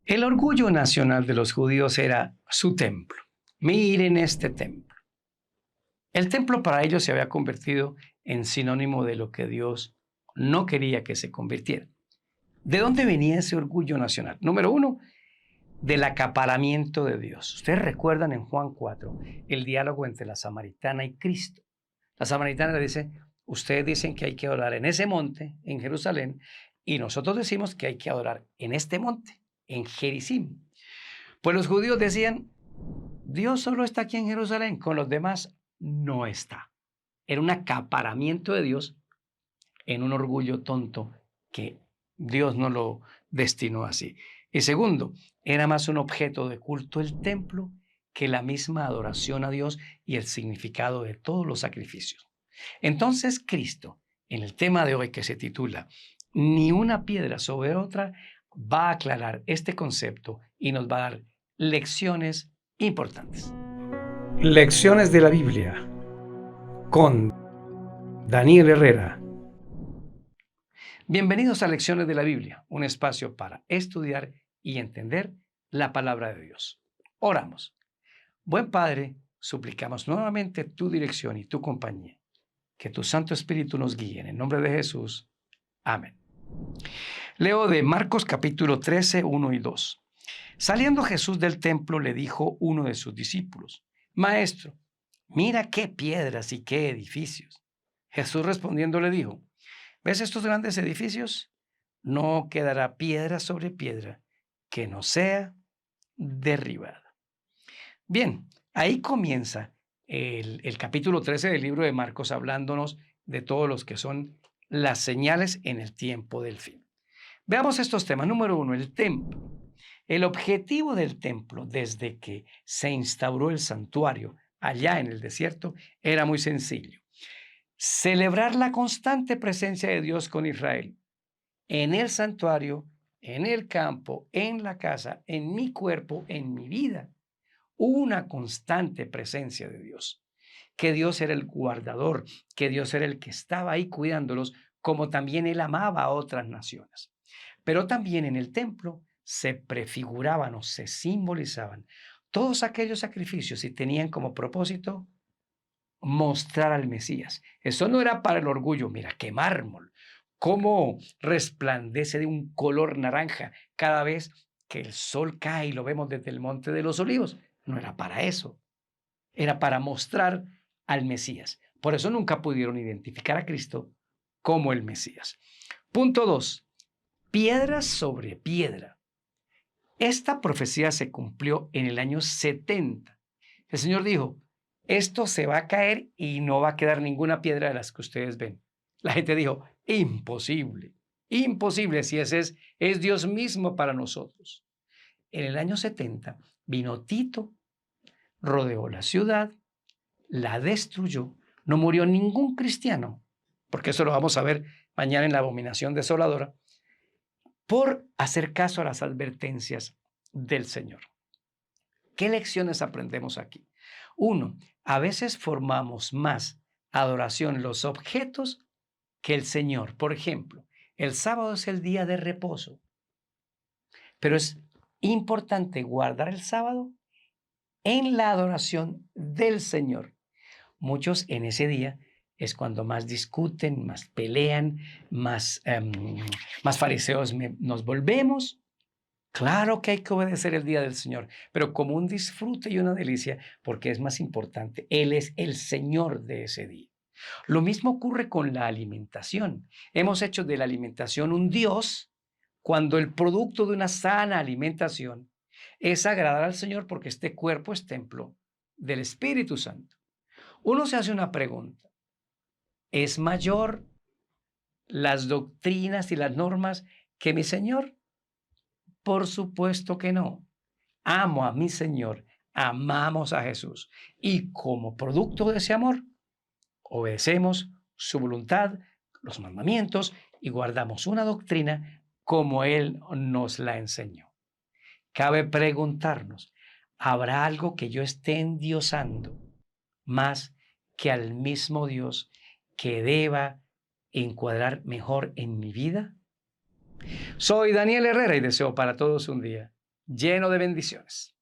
El orgullo nacional de los judíos era su templo. Miren este templo. El templo para ellos se había convertido en sinónimo de lo que Dios no quería que se convirtiera. ¿De dónde venía ese orgullo nacional? Número uno, del acaparamiento de Dios. Ustedes recuerdan en Juan 4 el diálogo entre la samaritana y Cristo. La samaritana le dice, ustedes dicen que hay que adorar en ese monte, en Jerusalén, y nosotros decimos que hay que adorar en este monte, en Gerizim. Pues los judíos decían, Dios solo está aquí en Jerusalén, con los demás no está. Era un acaparamiento de Dios en un orgullo tonto que Dios no lo destinó así. Y segundo, era más un objeto de culto el templo que la misma adoración a Dios y el significado de todos los sacrificios. Entonces Cristo, en el tema de hoy que se titula Ni una piedra sobre otra, va a aclarar este concepto y nos va a dar lecciones importantes. Lecciones de la Biblia con Daniel Herrera. Bienvenidos a Lecciones de la Biblia, un espacio para estudiar y entender la palabra de Dios. Oramos. Buen Padre, suplicamos nuevamente tu dirección y tu compañía. Que tu Santo Espíritu nos guíe. En el nombre de Jesús. Amén. Leo de Marcos capítulo 13, 1 y 2. Saliendo Jesús del templo, le dijo uno de sus discípulos, Maestro, mira qué piedras y qué edificios. Jesús respondiendo le dijo, ¿ves estos grandes edificios? No quedará piedra sobre piedra que no sea derribada. Bien, ahí comienza el capítulo 13 del libro de Marcos hablándonos de todos los que son las señales en el tiempo del fin. Veamos estos temas. Número uno, el templo. El objetivo del templo desde que se instauró el santuario allá en el desierto era muy sencillo. Celebrar la constante presencia de Dios con Israel en el santuario, en el campo, en la casa, en mi cuerpo, en mi vida. Una constante presencia de Dios, que Dios era el guardador, que Dios era el que estaba ahí cuidándolos, como también Él amaba a otras naciones. Pero también en el templo se prefiguraban o se simbolizaban todos aquellos sacrificios y tenían como propósito mostrar al Mesías. Eso no era para el orgullo, mira qué mármol, cómo resplandece de un color naranja cada vez que el sol cae y lo vemos desde el Monte de los Olivos. No era para eso, era para mostrar al Mesías. Por eso nunca pudieron identificar a Cristo como el Mesías. Punto 2. Piedras sobre piedra. Esta profecía se cumplió en el año 70. El Señor dijo, esto se va a caer y no va a quedar ninguna piedra de las que ustedes ven. La gente dijo, imposible, imposible si ese es Dios mismo para nosotros. En el año 70 vino Tito, rodeó la ciudad, la destruyó, no murió ningún cristiano, porque eso lo vamos a ver mañana en la abominación desoladora, por hacer caso a las advertencias del Señor. ¿Qué lecciones aprendemos aquí? Uno, a veces formamos más adoración los objetos que el Señor. Por ejemplo, el sábado es el día de reposo, pero es importante guardar el sábado en la adoración del Señor. Muchos en ese día es cuando más discuten, más pelean, más fariseos nos volvemos. Claro que hay que obedecer el día del Señor, pero como un disfrute y una delicia, porque es más importante. Él es el Señor de ese día. Lo mismo ocurre con la alimentación. Hemos hecho de la alimentación un Dios cuando el producto de una sana alimentación es agradar al Señor porque este cuerpo es templo del Espíritu Santo. Uno se hace una pregunta. ¿Es mayor las doctrinas y las normas que mi Señor? Por supuesto que no. Amo a mi Señor, amamos a Jesús y como producto de ese amor, obedecemos su voluntad, los mandamientos y guardamos una doctrina como Él nos la enseñó. Cabe preguntarnos, ¿habrá algo que yo esté endiosando más que al mismo Dios que deba encuadrar mejor en mi vida? Soy Daniel Herrera y deseo para todos un día lleno de bendiciones.